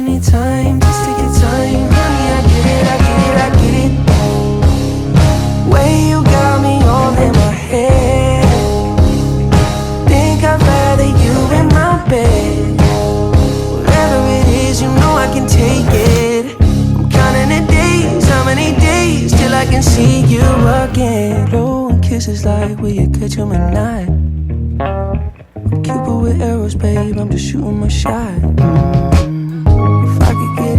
need time, just take your time. Honey, I get it, I get it, I get it. Way you got me all in my head. Think I'd rather you in my bed. Whatever it is, you know I can take it. I'm counting the days, how many days till I can see you again. Blowing kisses like will you catch 'em at night? I'm Cupid with arrows, babe, I'm just shooting my shot. If I could get